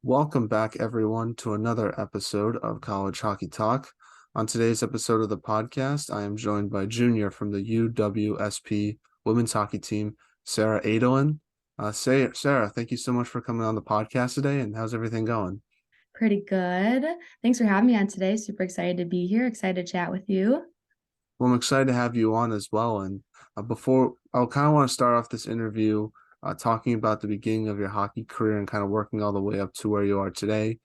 Welcome back, everyone, to another episode of College Hockey Talk. On today's episode of the podcast, I am joined by Junior from the UWSP women's hockey team, Sara Aadalen. Sarah, thank you so much for coming on the podcast today, and how's everything going? Pretty good. Thanks for having me on today. Super excited to be here. Excited to chat with you. Well, I'm excited to have you on as well. And before, I kind of want to start off this interview talking about the beginning of your hockey career and kind of working all the way up to where you are today.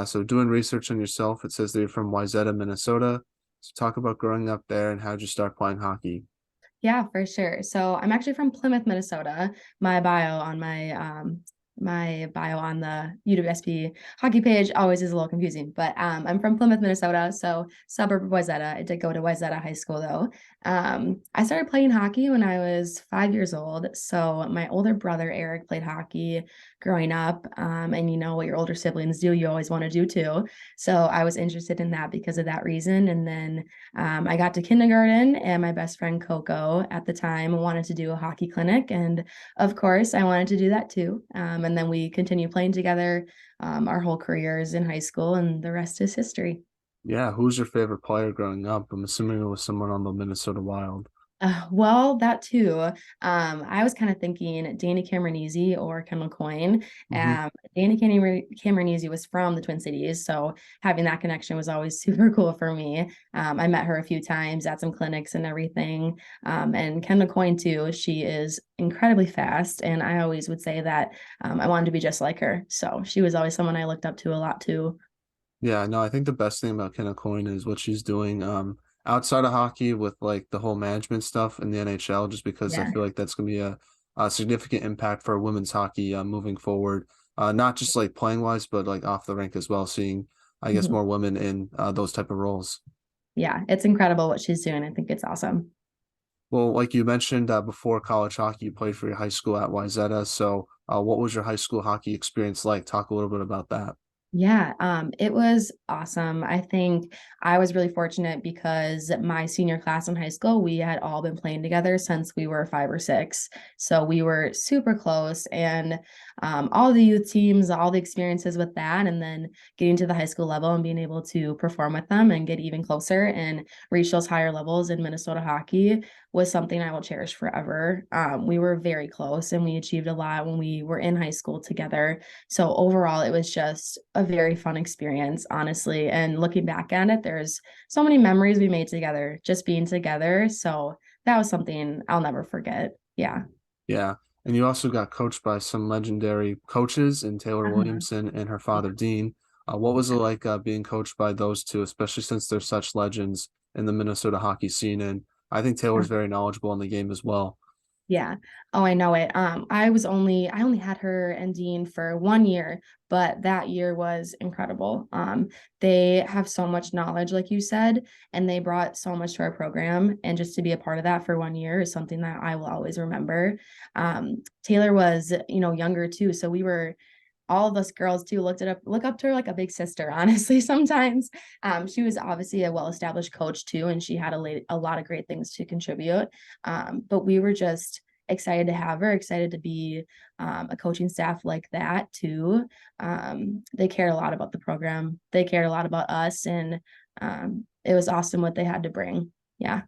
So, doing research on yourself, it says that you're from Wayzata, Minnesota. So, talk about growing up there and how did you start playing hockey? Yeah, for sure. So I'm actually from Plymouth, Minnesota. My bio on the UWSP hockey page always is a little confusing, but I'm from Plymouth, Minnesota, so suburb of Wayzata. I did go to Wayzata High School though. I started playing hockey when I was 5 years old. So my older brother Eric played hockey growing up, and you know what your older siblings do, you always want to do too. So I was interested in that because of that reason, and then I got to kindergarten, and my best friend Coco at the time wanted to do a hockey clinic. And of course, I wanted to do that too. And then we continued playing together our whole careers in high school, and the rest is history. Yeah, who's your favorite player growing up? I'm assuming it was someone on the Minnesota Wild. Well, that too. I was kind of thinking Danny Cameronese or Kendall Coyne. Hmm. Danny Cameronese was from the Twin Cities, so having that connection was always super cool for me. I met her a few times at some clinics and everything. And Kendall Coyne too. She is incredibly fast, and I always would say that I wanted to be just like her. So she was always someone I looked up to a lot too. Yeah, no, I think the best thing about Kenna Coyne is what she's doing outside of hockey with like the whole management stuff in the NHL, just because I Yeah. feel like that's gonna be a significant impact for women's hockey moving forward. Not just like playing wise, but like off the rink as well, seeing I guess Mhm. more women in those type of roles. Yeah, it's incredible what she's doing. I think it's awesome. Well, like you mentioned before college hockey, you played for your high school at Wayzata. So, what was your high school hockey experience like? Talk a little bit about that. Yeah, it was awesome. I think I was really fortunate because my senior class in high school, we had all been playing together since we were 5 or 6. So we were super close, and all the youth teams, all the experiences with that, and then getting to the high school level and being able to perform with them and get even closer and reach those higher levels in Minnesota hockey was something I will cherish forever. We were very close and we achieved a lot when we were in high school together. So overall, it was just a very fun experience, honestly. And looking back at it, there's so many memories we made together, just being together. So that was something I'll never forget. Yeah. Yeah. And you also got coached by some legendary coaches in Taylor Uh-huh. Williamson and her Yeah. father, Dean. What was it like being coached by those two, especially since they're such legends in the Minnesota hockey scene? And I think Taylor's very knowledgeable in the game as well. Yeah. Oh, I know it. I only had her and Dean for 1 year, but that year was incredible. They have so much knowledge, like you said, and they brought so much to our program. And just to be a part of that for 1 year is something that I will always remember. Taylor was, younger too. So we were all of us girls too look up to her like a big sister, honestly, sometimes. She was obviously a well-established coach too, and she had a lot of great things to contribute. But we were just excited to have her, excited to be a coaching staff like that too. They cared a lot about the program. They cared a lot about us, and it was awesome what they had to bring. Yeah.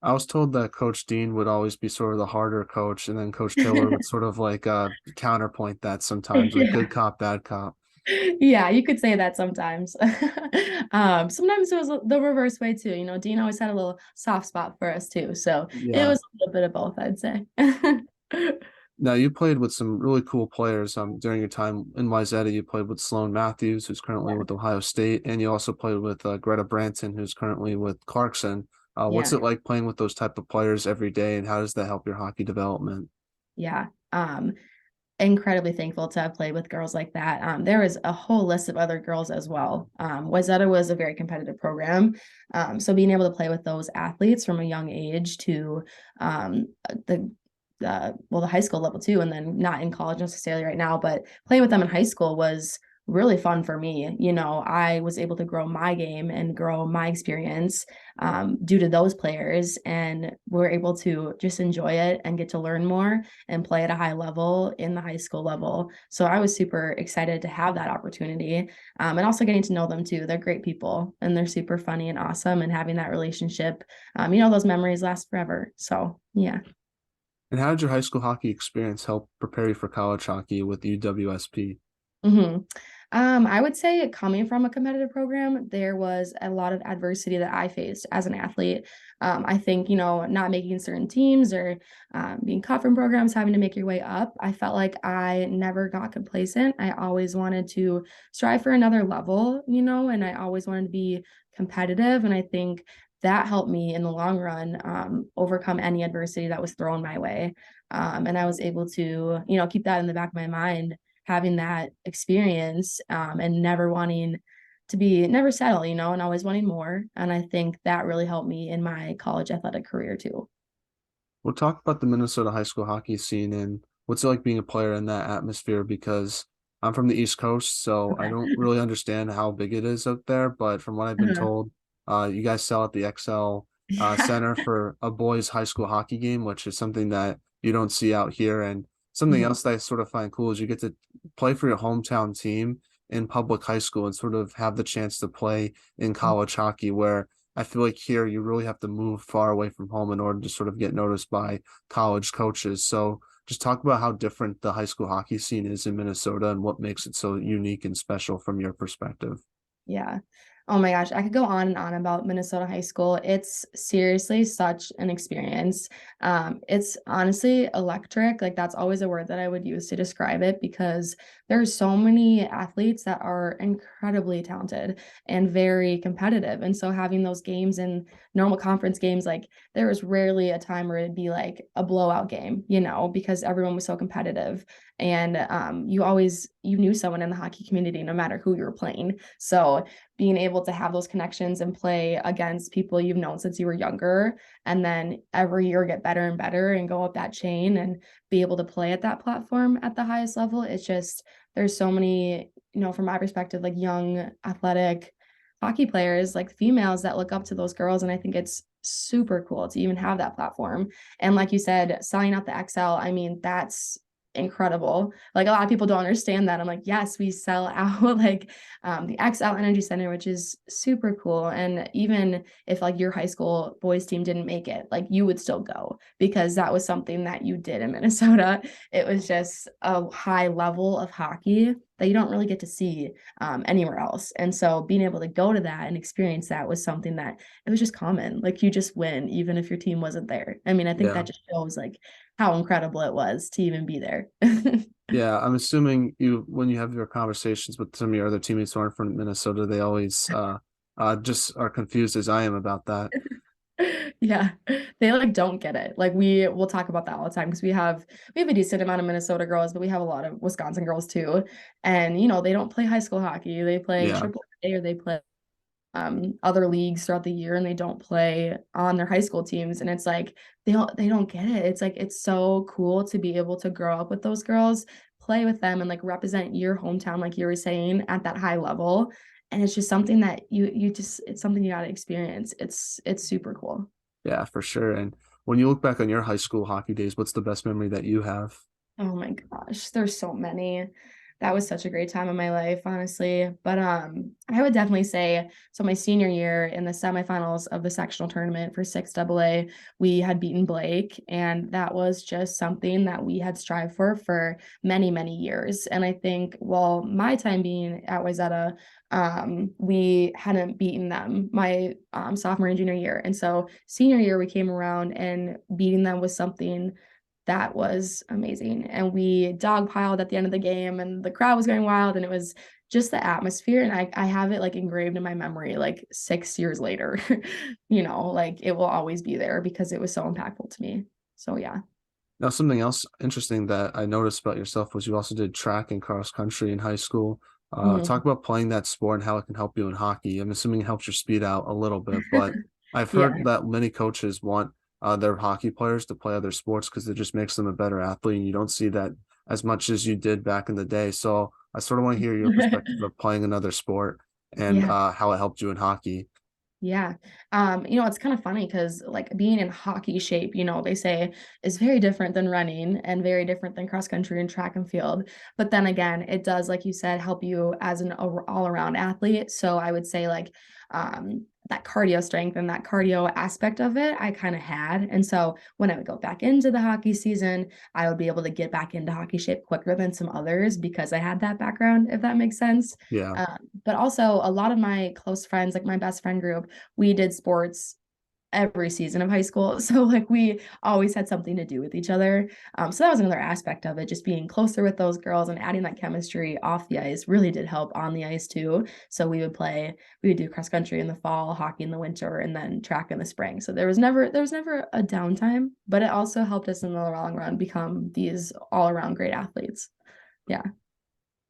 I was told that Coach Dean would always be sort of the harder coach, and then Coach Taylor would sort of like counterpoint that sometimes, like Yeah. good cop, bad cop. Yeah, you could say that sometimes. Sometimes it was the reverse way too. Dean always had a little soft spot for us too. So it Yeah. was a little bit of both, I'd say. Now you played with some really cool players during your time in Wayzata. You played with Sloan Matthews, who's currently Yeah, with Ohio State, and you also played with Greta Branton, who's currently with Clarkson. What's yeah, it like playing with those type of players every day, and how does that help your hockey development? yeah. Incredibly thankful to have played with girls like that. There was a whole list of other girls as well. Wayzata was a very competitive program. So being able to play with those athletes from a young age to the the high school level too, and then not in college necessarily right now, but playing with them in high school was really fun for me. I was able to grow my game and grow my experience due to those players, and we're able to just enjoy it and get to learn more and play at a high level in the high school level. So I was super excited to have that opportunity, and also getting to know them too. They're great people and they're super funny and awesome, and having that relationship, those memories last forever. So yeah. And how did your high school hockey experience help prepare you for college hockey with UWSP? hmm I would say coming from a competitive program, there was a lot of adversity that I faced as an athlete. I think, not making certain teams or being cut from programs, having to make your way up, I felt like I never got complacent. I always wanted to strive for another level, and I always wanted to be competitive. And I think that helped me in the long run overcome any adversity that was thrown my way. And I was able to, keep that in the back of my mind, having that experience, and never wanting to be never settle, and always wanting more. And I think that really helped me in my college athletic career too. We'll talk about the Minnesota high school hockey scene and what's it like being a player in that atmosphere because I'm from the East Coast, so I Okay. don't really understand how big it is out there. But from what I've been Uh-huh. told, you guys sell at the XL Yeah. Center for a boys' high school hockey game, which is something that you don't see out here. And something Mhm. else that I sort of find cool is you get to play for your hometown team in public high school and sort of have the chance to play in college hockey, where I feel like here you really have to move far away from home in order to sort of get noticed by college coaches. So just talk about how different the high school hockey scene is in Minnesota and what makes it so unique and special from your perspective. Yeah. Oh my gosh, I could go on and on about Minnesota high school. It's seriously such an experience. It's honestly electric. Like that's always a word that I would use to describe it because there's so many athletes that are incredibly talented and very competitive. And so having those games in normal conference games, like there was rarely a time where it'd be like a blowout game, because everyone was so competitive. And you knew someone in the hockey community no matter who you were playing. So being able to have those connections and play against people you've known since you were younger, and then every year get better and better and go up that chain and be able to play at that platform at the highest level, it's just there's so many, from my perspective, like young athletic hockey players, like females that look up to those girls. And I think it's super cool to even have that platform. And like you said, selling out the XL, I mean, that's incredible. Like a lot of people don't understand that. I'm like, yes, we sell out like the XL Energy Center, which is super cool. And even if like your high school boys team didn't make it, like you would still go because that was something that you did in Minnesota. It was just a high level of hockey that you don't really get to see anywhere else. And so being able to go to that and experience that was something that it was just common. Like you just win, even if your team wasn't there. I mean, I think Yeah. that just shows like how incredible it was to even be there. Yeah, I'm assuming you when you have your conversations with some of your other teammates who aren't from Minnesota, they always just are confused as I am about that. Yeah, they like don't get it. Like we will talk about that all the time because we have a decent amount of Minnesota girls, but we have a lot of Wisconsin girls too. And they don't play high school hockey. They play Yeah. triple A or they play other leagues throughout the year, and they don't play on their high school teams. And it's like they don't get it. It's like it's so cool to be able to grow up with those girls, play with them, and like represent your hometown, like you were saying, at that high level. And it's just something that you just it's something you got to experience. It's super cool. Yeah, for sure. And when you look back on your high school hockey days, what's the best memory that you have? Oh my gosh, there's so many. That was such a great time in my life, honestly. But I would definitely say so my senior year in the semifinals of the sectional tournament for 6AA, we had beaten Blake, and that was just something that we had strived for many, many years. And I think, well, my time being at Wayzata, we hadn't beaten them my sophomore and junior year. And so senior year we came around and beating them was something that was amazing. And we dogpiled at the end of the game, and the crowd was going wild, and it was just the atmosphere. And I have it like engraved in my memory, like 6 years later, like it will always be there because it was so impactful to me. So yeah. Now, something else interesting that I noticed about yourself was you also did track and cross country in high school. Talk Mhm. about playing that sport and how it can help you in hockey. I'm assuming it helps your speed out a little bit, but I've Yeah. heard that many coaches want their hockey players to play other sports because it just makes them a better athlete, and you don't see that as much as you did back in the day. So I sort of want to hear your perspective of playing another sport and Yeah. how it helped you in hockey. Yeah. It's kind of funny because like being in hockey shape, they say is very different than running and very different than cross country and track and field. But then again, it does, like you said, help you as an all-around athlete. So I would say like that cardio strength and that cardio aspect of it, I kind of had. And so when I would go back into the hockey season, I would be able to get back into hockey shape quicker than some others because I had that background, if that makes sense. Yeah. But also a lot of my close friends, like my best friend group, we did sports every season of high school. So like we always had something to do with each other. So that was another aspect of it, just being closer with those girls and adding that chemistry off the ice really did help on the ice too. So we would do cross country in the fall, hockey in the winter, and then track in the spring. So there was never a downtime, but it also helped us in the long run become these all around great athletes. Yeah.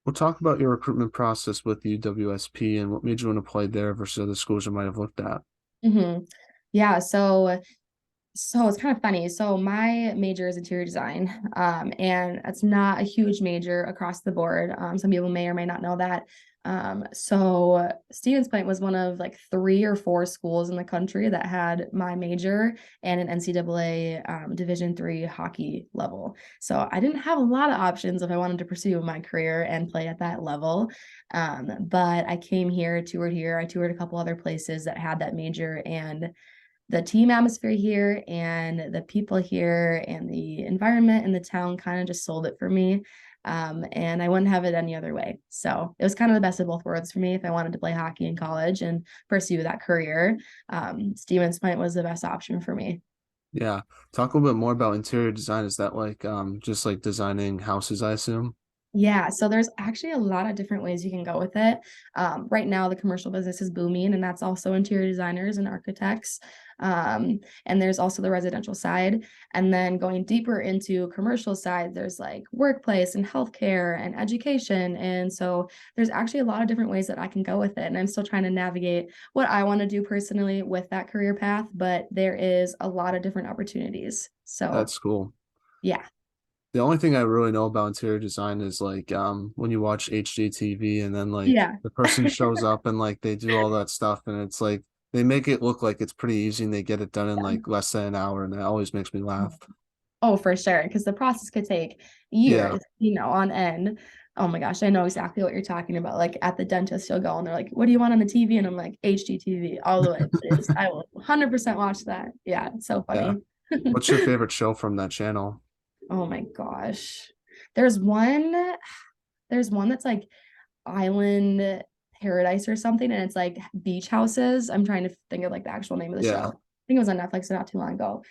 We'll talk about your recruitment process with UWSP and what made you want to play there versus other schools you might have looked at. hmm Yeah. So it's kind of funny. So my major is interior design, and it's not a huge major across the board. Some people may or may not know that. So Stevens Point was one of like 3 or 4 schools in the country that had my major and an NCAA Division 3 hockey level. So I didn't have a lot of options if I wanted to pursue my career and play at that level. But I came here, toured here. I toured a couple other places that had that major, and the team atmosphere here and the people here and the environment in the town kind of just sold it for me. And I wouldn't have it any other way. So it was kind of the best of both worlds for me if I wanted to play hockey in college and pursue that career. Stevens Point was the best option for me. Yeah. Talk a little bit more about interior design. Is that like just like designing houses, I assume? Yeah, so there's actually a lot of different ways you can go with it. Right now, the commercial business is booming, and that's also interior designers and architects. And there's also the residential side. And then going deeper into commercial side, there's like workplace and healthcare and education. And so there's actually a lot of different ways that I can go with it. And I'm still trying to navigate what I want to do personally with that career path, but there is a lot of different opportunities. So That's cool. yeah. The only thing I really know about interior design is like when you watch HGTV and then like Yeah. the person shows up and like they do all that stuff and it's like they make it look like it's pretty easy and they get it done in like less than an hour and that always makes me laugh. Oh, for sure. Because the process could take Yeah, years, on end. Oh my gosh, I know exactly what you're talking about. Like at the dentist, you'll go and they're like, "What do you want on the TV?" And I'm like, "HGTV, all the way, please." I will 100% watch that. Yeah, it's so yeah. funny. What's your favorite show from that channel? Oh my gosh. There's one, there's one that's like Island Paradise or something, and it's like beach houses. I'm trying to think of like the actual name of the show. Yeah, I think it was on Netflix not too long ago.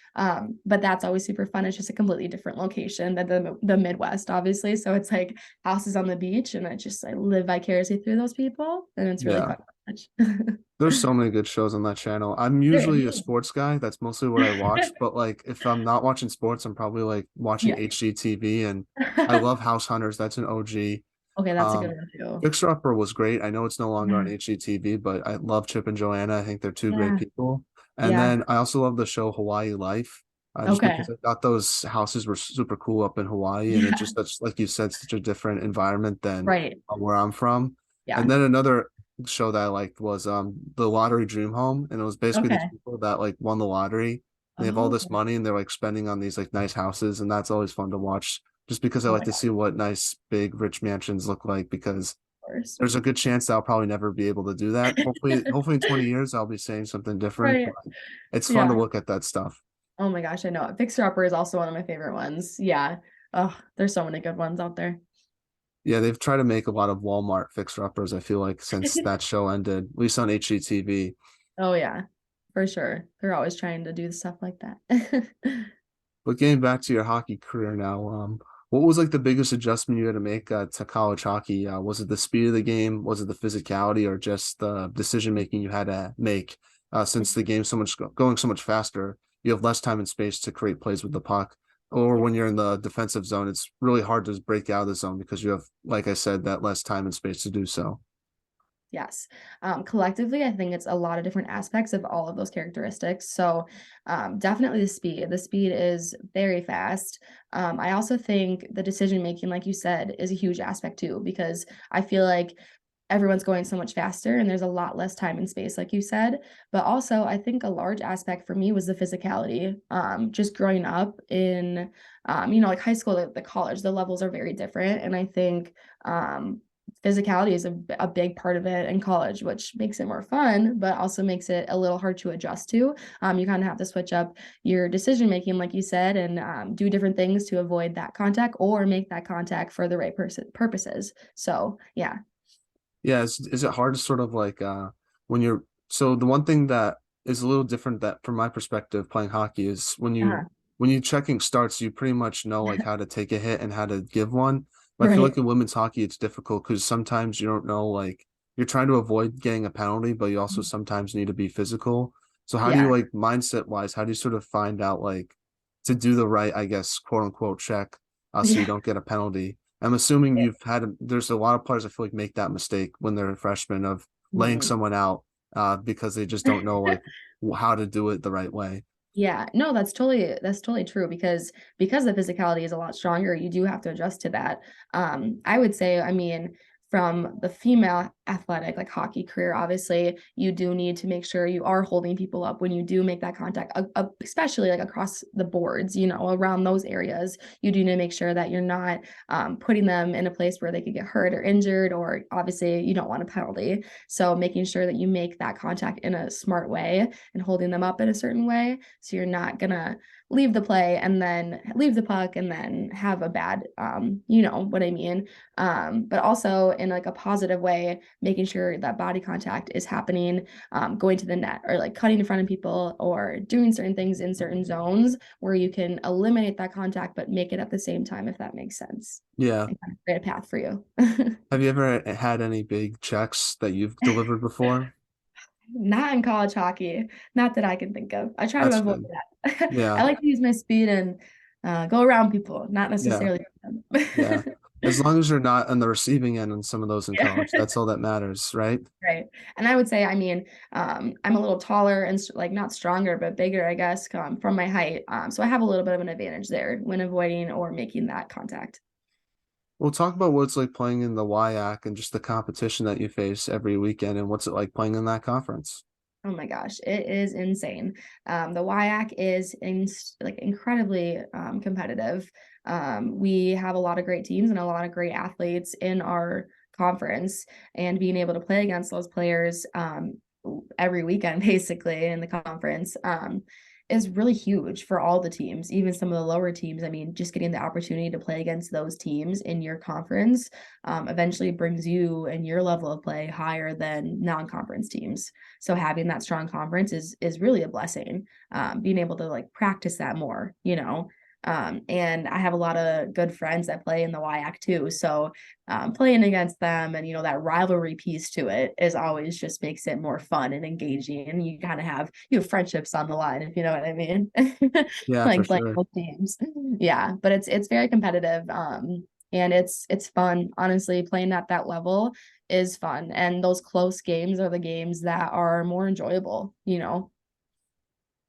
But that's always super fun. It's just a completely different location than the Midwest, obviously. So it's like houses on the beach, and I live vicariously through those people, and it's really yeah. fun to watch. There's so many good shows on that channel. I'm There usually a is. sports guy. That's mostly what I watch. But like if I'm not watching sports, I'm probably like watching Yeah. HGTV and I love House Hunters. That's an OG. Okay, that's a good Um, one too. Fixer Upper was great. I know it's no longer on Yeah. HGTV, but I love Chip and Joanna. I think they're two great Yeah. people. And Yeah. then I also love the show Hawaii Life, just Okay. because I thought those houses were super cool up in Hawaii, and it Yeah. just that's like you said, such a different environment than Right. where I'm from. Yeah. And then another show that I liked was the Lottery Dream Home, and it was basically these Okay. people that like won the lottery. They have all Oh, this money and they're like spending on these like nice houses, and that's always fun to watch just because I oh like my to God, see what nice big rich mansions look like because of course. there's a good chance that I'll probably never be able to do that. Hopefully in 20 years I'll be saying something different, Right. but it's fun to Yeah. look at that stuff. Oh my gosh, I know. Fixer Upper is also one of my favorite ones. Yeah. Oh, there's so many good ones out there. Yeah, they've tried to make a lot of Walmart fixer-uppers, I feel like, since that show ended, at least on HGTV. Oh yeah, for sure. They're always trying to do stuff like that. But getting back to your hockey career now, what was like the biggest adjustment you had to make to college hockey? Was it the speed of the game? Was it the physicality, or just the decision making you had to make? Since the game's so much going so much faster, you have less time and space to create plays with the puck. Or when you're in the defensive zone, it's really hard to break out of the zone because you have, like I said, that less time and space to do so. Yes. Collectively, I think it's a lot of different aspects of all of those characteristics. So, definitely the speed. The speed is very fast. I also think the decision making, like you said, is a huge aspect too, because I feel like everyone's going so much faster and there's a lot less time and space, like you said. But also, I think a large aspect for me was the physicality. Just growing up in, like high school, the college, the levels are very different. And I think, physicality is a big part of it in college, which makes it more fun, but also makes it a little hard to adjust to. You kind of have to switch up your decision making, like you said, and do different things to avoid that contact or make that contact for the right purposes. So, yeah. Yeah, is it hard to sort of like when you're so the one thing that is a little different that from my perspective playing hockey is Uh-huh. when you checking starts, you pretty much know like how to take a hit and how to give one. But I feel like Right. in women's hockey it's difficult because sometimes you don't know like you're trying to avoid getting a penalty, but you also sometimes need to be physical. So how do you Yeah. like mindset wise, how do you sort of find out like to do the right, I guess, quote unquote check so you Yeah. don't get a penalty? I'm assuming there's a lot of players I feel like make that mistake when they're a freshman of laying Mhm. someone out because they just don't know like how to do it the right way. Yeah, no, that's totally true because the physicality is a lot stronger, you do have to adjust to that. I would say, I mean, from the female athletic like hockey career, obviously, you do need to make sure you are holding people up when you do make that contact, especially like across the boards, around those areas. You do need to make sure that you're not putting them in a place where they could get hurt or injured, or obviously you don't want a penalty. So making sure that you make that contact in a smart way and holding them up in a certain way so you're not gonna leave the play and then leave the puck and then have a bad, you know what I mean. But also in like a positive way, making sure that body contact is happening, going to the net or like cutting in front of people or doing certain things in certain zones where you can eliminate that contact but make it at the same time, if that makes sense, Yeah. and kind of create a path for you. Have you ever had any big checks that you've delivered before? Not in college hockey, not that I can think of. I try to That's avoid good. that. I Yeah. like to use my speed and go around people, not Yeah. necessarily them. Yeah. As long as you're not on the receiving end on some of those in Yeah, college, that's all that matters, right? right. And I would say, I mean, I'm a little taller and like not stronger, but bigger, I guess, from my height. So I have a little bit of an advantage there when avoiding or making that contact. We'll talk about what it's like playing in the WIAC and just the competition that you face every weekend and what's it like playing in that conference. Oh my gosh, it is insane. The WIAC is like incredibly competitive. We have a lot of great teams and a lot of great athletes in our conference, and being able to play against those players every weekend, basically in the conference, is really huge for all the teams, even some of the lower teams. I mean, just getting the opportunity to play against those teams in your conference eventually brings you and your level of play higher than non-conference teams. So having that strong conference is really a blessing. Being able to like practice that more, and I have a lot of good friends that play in the WIAC too. So playing against them and that rivalry piece to it is always just makes it more fun and engaging. And you have friendships on the line, if you know what I mean. Yeah, for Like playing sure. both teams. Yeah, but it's very competitive. And it's fun. Honestly, playing at that level is fun. And those close games are the games that are more enjoyable.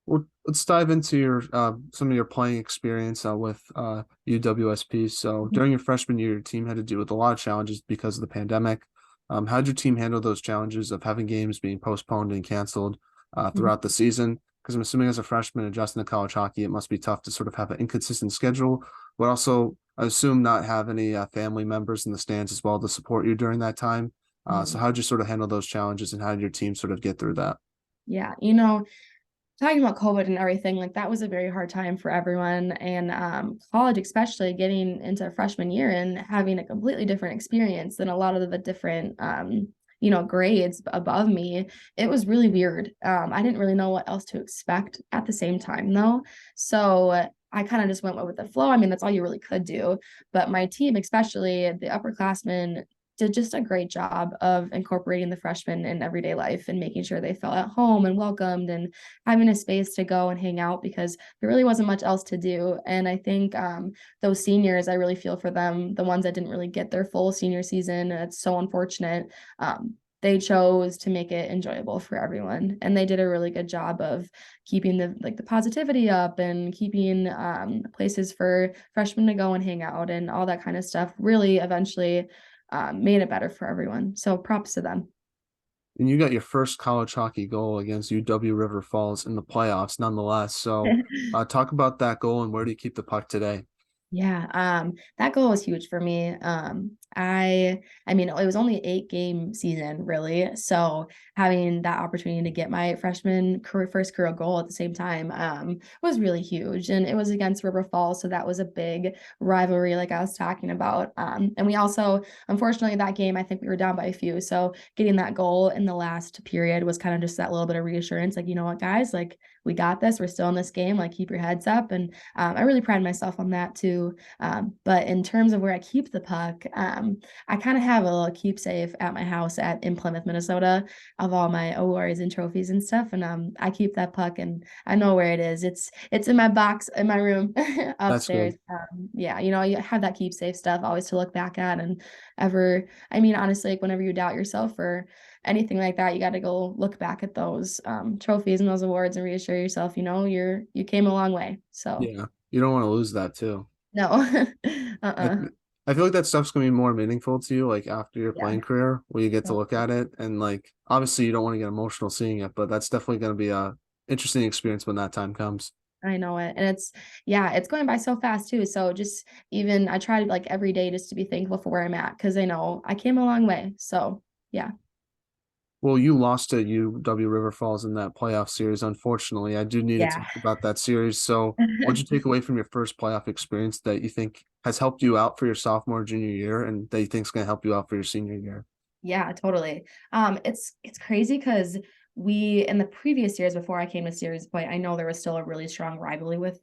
Well, let's dive into your some of your playing experience with UWSP. So during your freshman year, your team had to deal with a lot of challenges because of the pandemic. How did your team handle those challenges of having games being postponed and canceled throughout the season? Because I'm assuming as a freshman adjusting to college hockey, it must be tough to sort of have an inconsistent schedule, but also I assume not have any family members in the stands as well to support you during that time. So Mhm. how did you sort of handle those challenges and how did your team sort of get through that? Yeah, talking about COVID and everything, like that was a very hard time for everyone. And college, especially getting into freshman year and having a completely different experience than a lot of the different, grades above me. It was really weird. I didn't really know what else to expect at the same time, though. So I kind of just went with the flow. I mean, that's all you really could do. But my team, especially the upperclassmen, did just a great job of incorporating the freshmen in everyday life and making sure they felt at home and welcomed and having a space to go and hang out because there really wasn't much else to do. And I think those seniors, I really feel for them, the ones that didn't really get their full senior season. It's so unfortunate. they chose to make it enjoyable for everyone, and they did a really good job of keeping the positivity up and keeping places for freshmen to go and hang out and all that kind of stuff. Really, eventually, made it better for everyone. So props to them. And you got your first college hockey goal against UW River Falls in the playoffs, nonetheless. So, talk about that goal and where do you keep the puck today? Yeah, that goal was huge for me. I mean, it was only 8 game season, really. So having that opportunity to get my freshman first career goal at the same time, was really huge. And it was against River Falls, so that was a big rivalry, like I was talking about. And we also, unfortunately, that game, I think we were down by a few. So getting that goal in the last period was kind of just that little bit of reassurance, like, you know what, guys, like we got this. We're still in this game. Like keep your heads up. And I really pride myself on that too. But in terms of where I keep the puck, I kind of have a little keepsake at my house in Plymouth, Minnesota, of all my awards and trophies and stuff. And I keep that puck, and I know where it is. It's in my box in my room That's upstairs. good. Yeah, you have that keepsake stuff always to look back at, and I mean, honestly, like whenever you doubt yourself or anything like that, you got to go look back at those trophies and those awards and reassure yourself, you came a long way. So Yeah. You don't want to lose that too. no. I Uh-uh. I feel like that stuff's gonna be more meaningful to you, like after your Yeah. playing career, where you get to Yeah. look at it and like obviously you don't want to get emotional seeing it, but that's definitely gonna be a interesting experience when that time comes. I know it. And yeah, it's going by so fast too. So just even I try to like every day just to be thankful for where I'm at because I know I came a long way. So yeah. Well, you lost to UW River Falls in that playoff series, unfortunately. I do need to Yeah. talk about that series. So, what'd you take away from your first playoff experience that you think has helped you out for your sophomore, junior year, and that you think is going to help you out for your senior year? Yeah, totally. It's crazy because we in the previous years before I came to Series Point, I know there was still a really strong rivalry with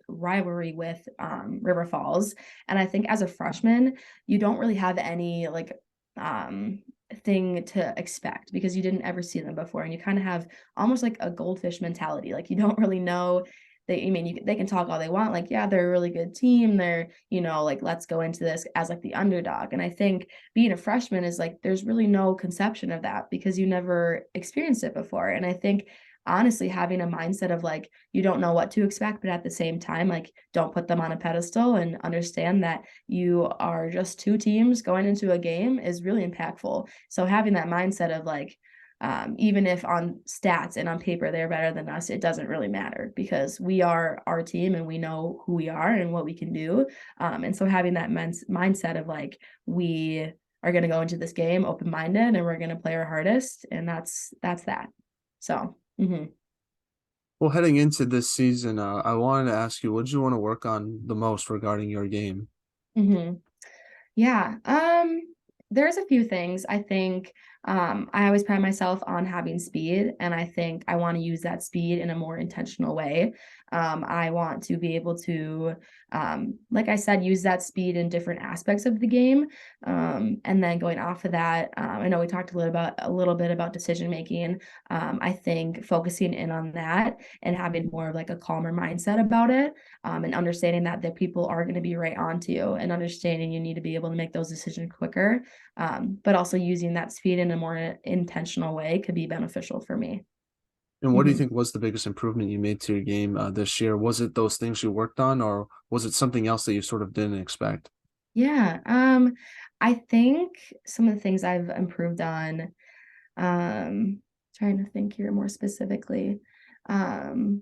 River Falls. And I think as a freshman, you don't really have any like um thing to expect because you didn't ever see them before. And you kind of have almost like a goldfish mentality. Like you don't really know they can talk all they want, like, yeah, they're a really good team. They're, like, let's go into this as like the underdog. And I think being a freshman is like there's really no conception of that because you never experienced it before. And I think honestly having a mindset of like you don't know what to expect, but at the same time, like don't put them on a pedestal and understand that you are just two teams going into a game is really impactful. So having that mindset of like even if on stats and on paper they're better than us, it doesn't really matter because we are our team and we know who we are and what we can do. And so having that mindset of like we are going to go into this game open minded and we're going to play our hardest, and that's that. So. Well, heading into this season, I wanted to ask you, what did you want to work on the most regarding your game? Mm-hmm. Yeah. There's a few things. I think I always pride myself on having speed, and I think I want to use that speed in a more intentional way. I want to be able to, like I said, use that speed in different aspects of the game. And then going off of that, I know we talked a little bit about decision making. I think focusing in on that and having more of like a calmer mindset about it, and understanding that the people are going to be right on to you and understanding you need to be able to make those decisions quicker. But also using that speed in a more intentional way could be beneficial for me. And what do you Mhm. think was the biggest improvement you made to your game this year? Was it those things you worked on, or was it something else that you sort of didn't expect? Yeah. I think some of the things I've improved on, um, trying to think here more specifically. Um,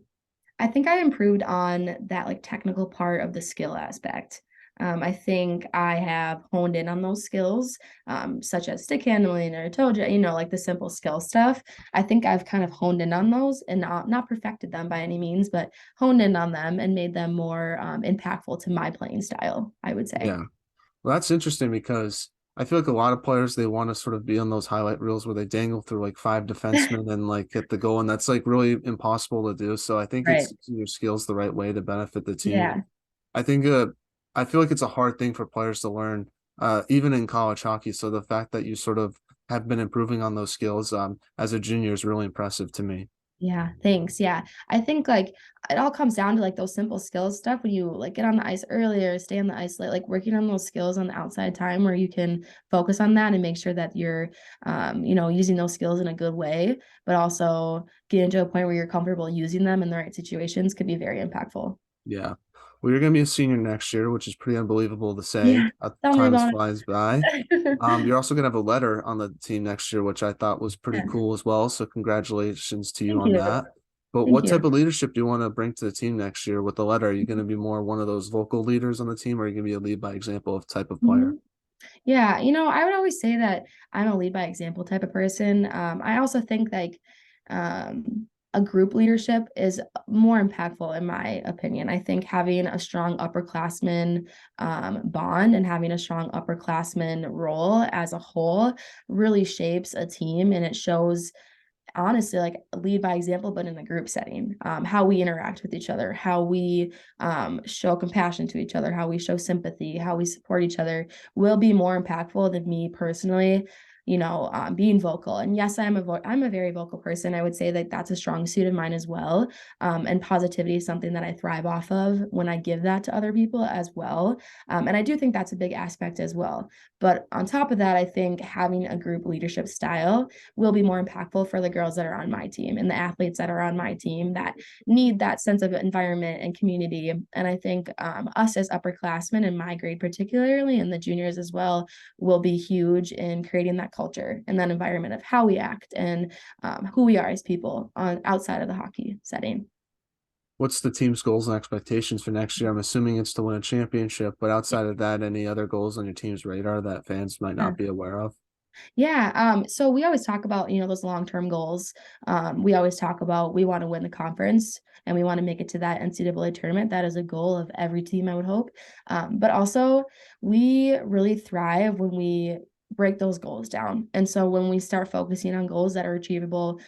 I think I improved on that like technical part of the skill aspect. I think I have honed in on those skills, such as stick handling or toe, like the simple skill stuff. I think I've kind of honed in on those and not perfected them by any means, but honed in on them and made them more impactful to my playing style, I would say. Yeah. Well, that's interesting because I feel like a lot of players they want to sort of be on those highlight reels where they dangle through like five defensemen and like hit the goal, and that's like really impossible to do. So I think Right. it's using your skills the right way to benefit the team. Yeah. I think I feel like it's a hard thing for players to learn, even in college hockey. So the fact that you sort of have been improving on those skills as a junior is really impressive to me. Yeah, thanks. Yeah. I think like it all comes down to like those simple skills stuff when you like get on the ice earlier, stay on the ice late, like working on those skills on the outside time where you can focus on that and make sure that you're using those skills in a good way, but also getting to a point where you're comfortable using them in the right situations could be very impactful. Yeah. Well, you're going to be a senior next year, which is pretty unbelievable to Yeah. say. Tell me Time is about flies by. it. You're also going to have a letter on the team next year, which I thought was pretty Yeah. cool as well. So congratulations to you Thank on you. that. But Thank what type you. of leadership do you want to bring to the team next year with the letter? Are you going to be more one of those vocal leaders on the team, or are you going to be a lead by example of type of player? Mhm. Yeah, I would always say that I'm a lead by example type of person. I also think like a group leadership is more impactful in my opinion. I think having a strong upperclassman bond and having a strong upperclassman role as a whole really shapes a team and it shows honestly like lead by example but in a group setting, how we interact with each other, how we show compassion to each other, how we show sympathy, how we support each other will be more impactful than me personally being vocal. And yes, I'm a very vocal person. I would say that that's a strong suit of mine as well, and positivity is something that I thrive off of when I give that to other people as well, and I do think that's a big aspect as well. But on top of that, I think having a group leadership style will be more impactful for the girls that are on my team and the athletes that are on my team that need that sense of environment and community. And I think us as upperclassmen in my grade, particularly, and the juniors as well, will be huge in creating that culture and that environment of how we act and who we are as people on outside of the hockey setting. What's the team's goals and expectations for next year? I'm assuming it's to win a championship, but outside of that, any other goals on your team's radar that fans might Yeah. not be aware of? Yeah. So we always talk about, those long-term goals. We always talk about we want to win the conference and we want to make it to that NCAA tournament. That is a goal of every team, I would hope. But also we really thrive when we break those goals down. And so when we start focusing on goals that are achievable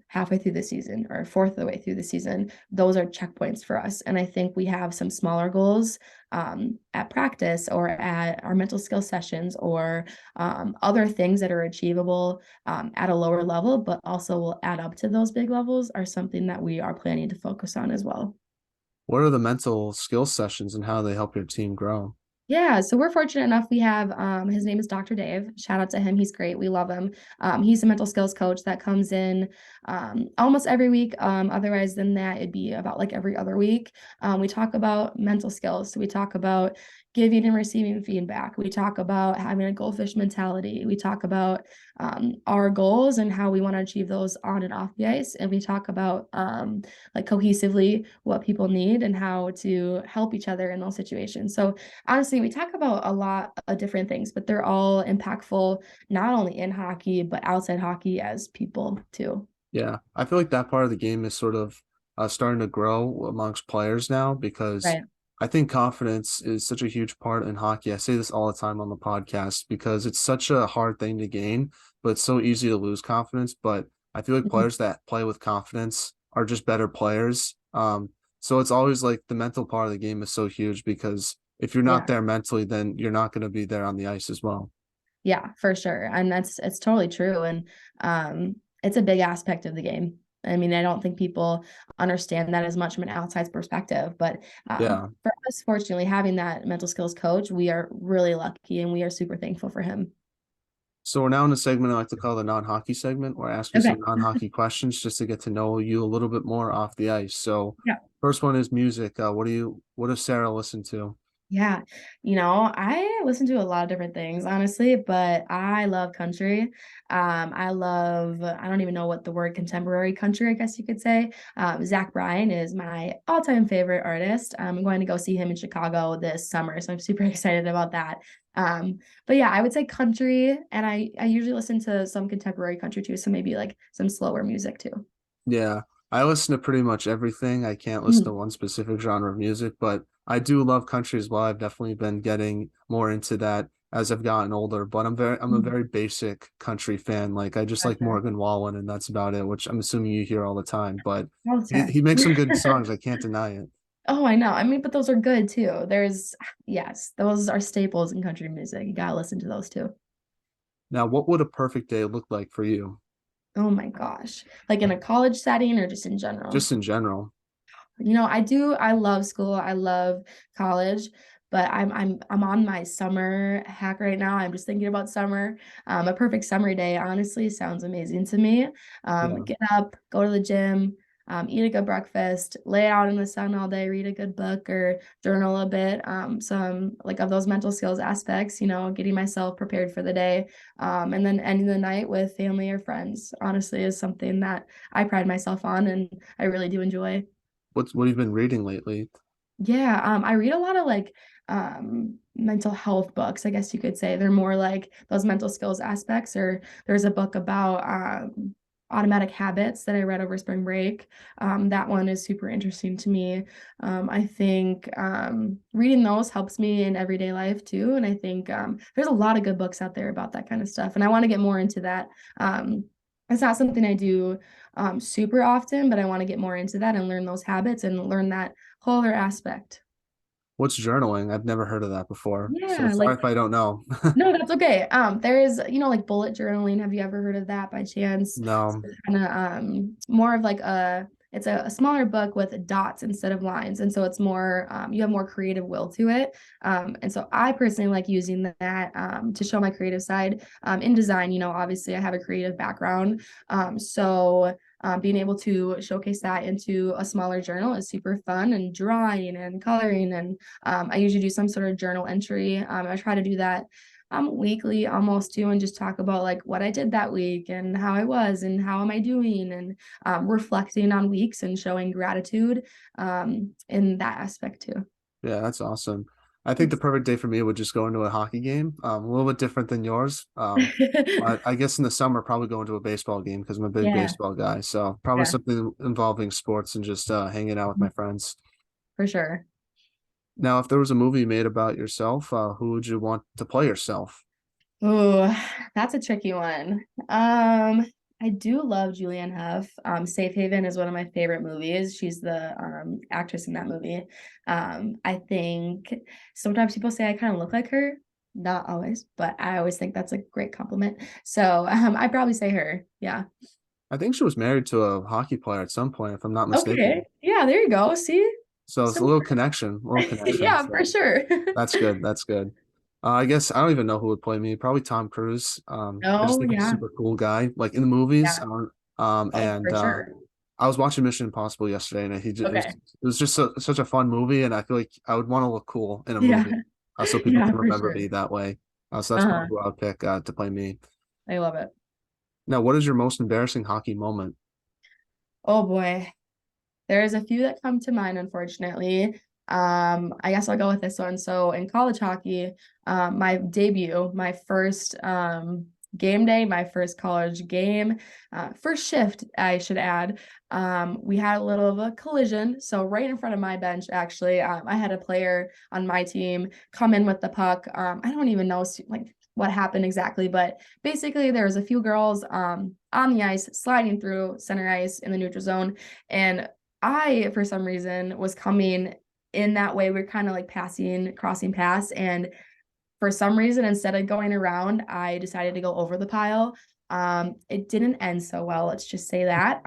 halfway through the season or fourth of the way through the season, those are checkpoints for us. And I think we have some smaller goals at practice or at our mental skill sessions or other things that are achievable at a lower level, but also will add up to those big levels are something that we are planning to focus on as well. What are the mental skills sessions and how they help your team grow? Yeah, so we're fortunate enough. We have his name is Dr. Dave. Shout out to him. He's great. We love him. He's a mental skills coach that comes in almost every week. Otherwise than that, it'd be about like every other week. We talk about mental skills. So we talk about giving and receiving feedback. We talk about having a goldfish mentality. We talk about our goals and how we want to achieve those on and off the ice. And we talk about like cohesively what people need and how to help each other in those situations. So honestly, we talk about a lot of different things, but they're all impactful, not only in hockey, but outside hockey as people too. Yeah, I feel like that part of the game is sort of starting to grow amongst players now because Right. I think confidence is such a huge part in hockey. I say this all the time on the podcast because it's such a hard thing to gain, but it's so easy to lose confidence. But I feel like Mhm. players that play with confidence are just better players. So it's always like the mental part of the game is so huge because if you're not Yeah. there mentally, then you're not going to be there on the ice as well. Yeah, for sure. And that's it's totally true. And it's a big aspect of the game. I mean, I don't think people understand that as much from an outside perspective, but Yeah. for us, fortunately, having that mental skills coach, we are really lucky and we are super thankful for him. So we're now in a segment I like to call the non-hockey segment, where I ask you Okay. some non-hockey questions just to get to know you a little bit more off the ice. So Yeah. first one is music. What does Sarah listen to? Yeah. I listen to a lot of different things, honestly, but I love country. I don't even know what the word contemporary country, I guess you could say. Zach Bryan is my all-time favorite artist. I'm going to go see him in Chicago this summer, so I'm super excited about that. But yeah, I would say country, and I usually listen to some contemporary country too, so maybe like some slower music too. Yeah, I listen to pretty much everything. I can't listen to Mhm. one specific genre of music, but I do love country as well. I've definitely been getting more into that as I've gotten older, but I'm a Mhm. very basic country fan. Like I just like Gotcha. Morgan Wallen and that's about it, which I'm assuming you hear all the time, but All the he time. makes some good songs. I can't deny it. Oh, I know. I mean, but those are good too. Yes, those are staples in country music. You gotta listen to those too. Now, what would a perfect day look like for you? Oh my gosh. Like in a college setting or just in general? just in general. I love school. I love college, but I'm on my summer hack right now. I'm just thinking about summer. A perfect summer day, honestly, sounds amazing to me. Yeah. Get up, go to the gym, eat a good breakfast, lay out in the sun all day, read a good book or journal a bit. Some like of those mental skills aspects, getting myself prepared for the day. And then ending the night with family or friends, honestly, is something that I pride myself on and I really do enjoy. What have you been reading lately? Yeah, I read a lot of like mental health books, I guess you could say. They're more like those mental skills aspects, or there's a book about automatic habits that I read over spring break. That one is super interesting to me. I think reading those helps me in everyday life too. And I think there's a lot of good books out there about that kind of stuff. And I want to get more into that. It's not something I do super often, but I want to get more into that and learn those habits and learn that whole other aspect. What's journaling? I've never heard of that before. So Yeah, sorry like if I don't know. no, that's okay. There is, like bullet journaling. Have you ever heard of that by chance? So No. it's kind of more of like it's a smaller book with dots instead of lines. And so it's more you have more creative will to it. And so I personally like using that to show my creative side. In design, obviously I have a creative background. So being able to showcase that into a smaller journal is super fun, and drawing and coloring. And I usually do some sort of journal entry. I try to do that weekly almost too, and just talk about like what I did that week and how I was and how am I doing, and reflecting on weeks and showing gratitude in that aspect too. Yeah, that's awesome. I think the Thanks. perfect day for me would just go into a hockey game. A little bit different than yours. But I guess in the summer, probably going to a baseball game because I'm a big Yeah, baseball guy. So probably yeah, something involving sports and just hanging out with my friends. for sure. Now, if there was a movie made about yourself, who would you want to play yourself? Oh, that's a tricky one. I do love Julianne Hough. Safe Haven is one of my favorite movies. She's the actress in that movie. I think sometimes people say I kind of look like her. Not always, but I always think that's a great compliment. So I'd probably say her. Yeah. I think she was married to a hockey player at some point, if I'm not Okay. mistaken. Yeah, there you go. See? So it's a Similar. little connection, little connection. Yeah, for So sure. that's good. That's good. I guess I don't even know who would play me. Probably Tom Cruise. I just Oh, think he's a yeah. super cool guy, like in the movies. Yeah. Oh, And for sure. I was watching Mission Impossible yesterday, and Okay. it was just such a fun movie, and I feel like I would want to look cool in a Yeah. movie, so people Yeah, can for remember sure. me that way. So that's Uh-huh. probably who I would pick to play me. I love it. Now, what is your most embarrassing hockey moment? Oh boy. There's a few that come to mind, unfortunately. I guess I'll go with this one. So in college hockey, my debut, my first game day, my first college game, first shift, I should add. We had a little of a collision. So right in front of my bench, actually, I had a player on my team come in with the puck. I don't even know like what happened exactly, but basically there was a few girls on the ice sliding through center ice in the neutral zone, and I, for some reason, was coming in that way. We're kind of like crossing paths. And for some reason, instead of going around, I decided to go over the pile. It didn't end so well. Let's just say that.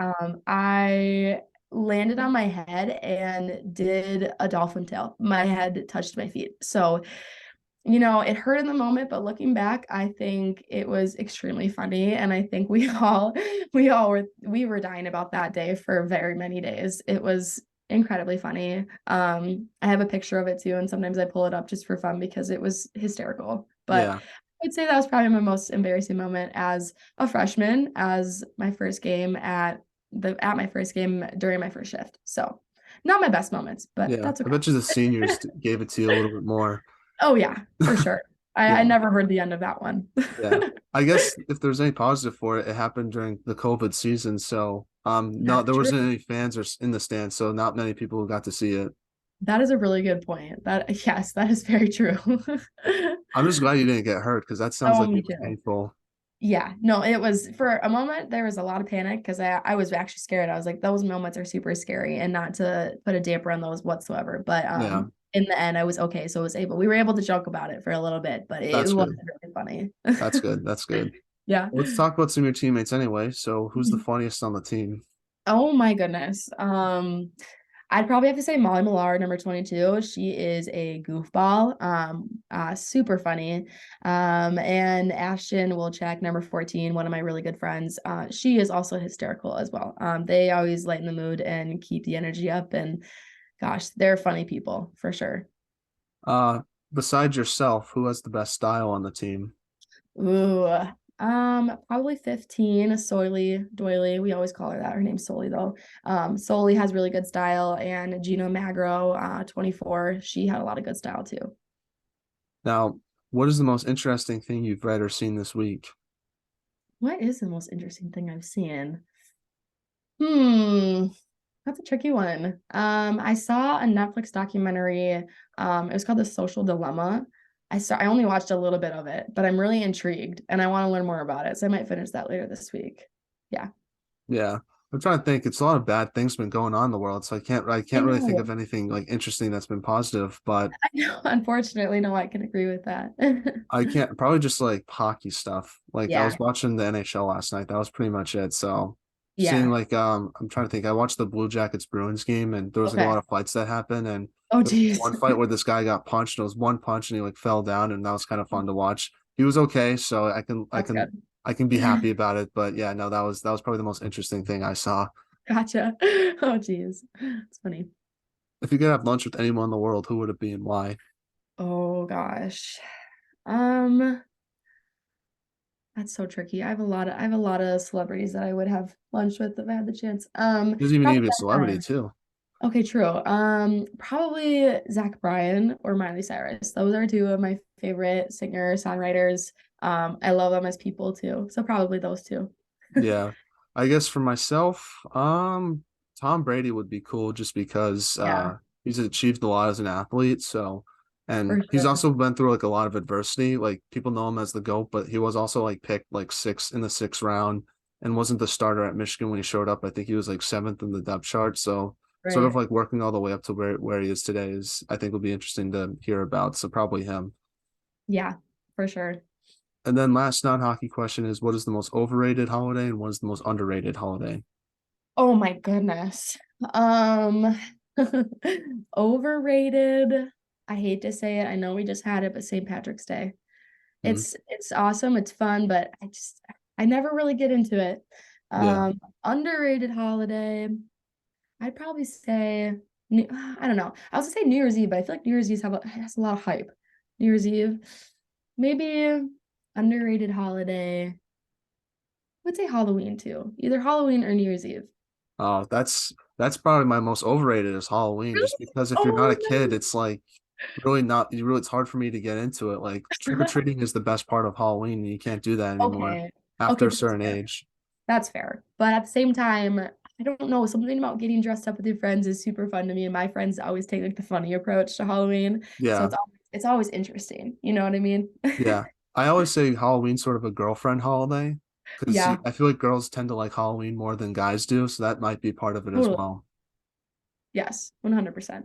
I landed on my head and did a dolphin tail. My head touched my feet. So it hurt in the moment, but looking back, I think it was extremely funny. And I think we were dying about that day for very many days. It was incredibly funny. I have a picture of it too, and sometimes I pull it up just for fun because it was hysterical. But Yeah, I'd say that was probably my most embarrassing moment as a freshman, as my first game at my first game during my first shift. So not my best moments, but yeah. that's I okay. bet you the seniors gave it to you a little bit more. Oh yeah, for sure. I Yeah. never heard the end of that one. Yeah. I guess if there's any positive for it, it happened during the COVID season. So, no, That's there true. wasn't any fans or in the stands, so not many people got to see it. That is a really good point. Yes, that is very true. I'm just glad you didn't get hurt because that sounds Oh, like me it was too. painful. Yeah, no, it was for a moment there was a lot of panic because I was actually scared. I was like, those moments are super scary, and not to put a damper on those whatsoever. But Yeah, in the end I was okay. So we were able to joke about it for a little bit, but it that's was good. really funny. That's good. That's good. Yeah. Let's talk about some of your teammates anyway. So who's the funniest on the team? Oh my goodness. I'd probably have to say Molly Millard, number 22. She is a goofball, super funny. And Ashton Wilczek, number 14, one of my really good friends. She is also hysterical as well. They always lighten the mood and keep the energy up. And gosh, they're funny people for sure. Uh, Besides yourself, who has the best style on the team? Ooh, probably 15, Soily Doily. We always call her that. Her name's Soily though. Soily has really good style, and Gina Magro, 24. She had a lot of good style too. Now, what is the most interesting thing you've read or seen this week? What is the most interesting thing I've seen? Hmm, that's a tricky one. I saw a Netflix documentary. It was called The Social Dilemma. I only watched a little bit of it, but I'm really intrigued and I want to learn more about it. So I might finish that later this week. Yeah. Yeah, I'm trying to think. It's a lot of bad things been going on in the world, so I I can't really think of know. anything like interesting that's been positive. But I know. Unfortunately, no, I can agree with that. I can't probably just like hockey stuff. Like I Yeah. was watching the NHL last night. That was pretty much it. So seeing Yeah. like I'm trying to think. I watched the Blue Jackets Bruins game and there was like a lot Okay. of fights that happened and Oh, there was geez. one fight where this guy got punched. It was one punch and he like fell down and that was kind of fun to watch. He was okay, so That's good. I can be happy about it. But yeah, no, that was probably the most interesting thing I saw. Gotcha. Oh, geez. It's funny. If you could have lunch with anyone in the world, who would it be and why? Oh, gosh. Um, that's so tricky. I have a lot of celebrities that I would have lunch with if I had the chance. It doesn't even need to Probably be a celebrity too. okay, true. Probably Zach Bryan or Miley Cyrus. Those are two of my favorite singer songwriters. I love them as people too. So probably those two. Yeah. I guess for myself, Tom Brady would be cool just because Yeah, he's achieved a lot as an athlete. So and for he's sure. also been through like a lot of adversity. Like people know him as the GOAT, but he was also like picked like sixth in the sixth round and wasn't the starter at Michigan when he showed up. I think he was like seventh in the depth chart. So sort of Right. like working all the way up to where he is today is I think will be interesting to hear about. So probably him. Yeah, for sure. And then last non-hockey question is what is the most overrated holiday and what is the most underrated holiday? Oh my goodness. Um, overrated. I hate to say it. I know we just had it, but St. Patrick's Day. Hmm. It's awesome. It's fun, but I never really get into it. Yeah. Underrated holiday. I'd probably say I don't know. I was gonna say New Year's Eve, but I feel like New Year's Eve has a lot of hype. New Year's Eve, maybe underrated holiday. I would say Halloween too. Either Halloween or New Year's Eve. Oh, that's probably my most overrated is Halloween, Really? just because if you're not Oh a kid, it's like really not you really it's hard for me to get into it. Like no. trick-or-treating is the best part of Halloween, and you can't do that anymore Okay. after Okay, a that's certain fair. age. That's fair. But at the same time, I don't know. Something about getting dressed up with your friends is super fun to me. And my friends always take like the funny approach to Halloween. So Yeah. it's always interesting. You know what I mean? Yeah. I always say Halloween's sort of a girlfriend holiday because Yeah, I feel like girls tend to like Halloween more than guys do, so that might be part of it as totally. well. Yes, 100%.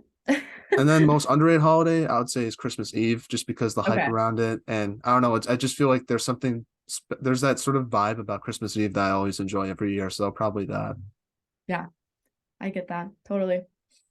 And then most underrated holiday, I would say, is Christmas Eve, just because the hype Okay. around it. And I don't know, I just feel like there's that sort of vibe about Christmas Eve that I always enjoy every year. So probably that. Yeah, I get that. Totally.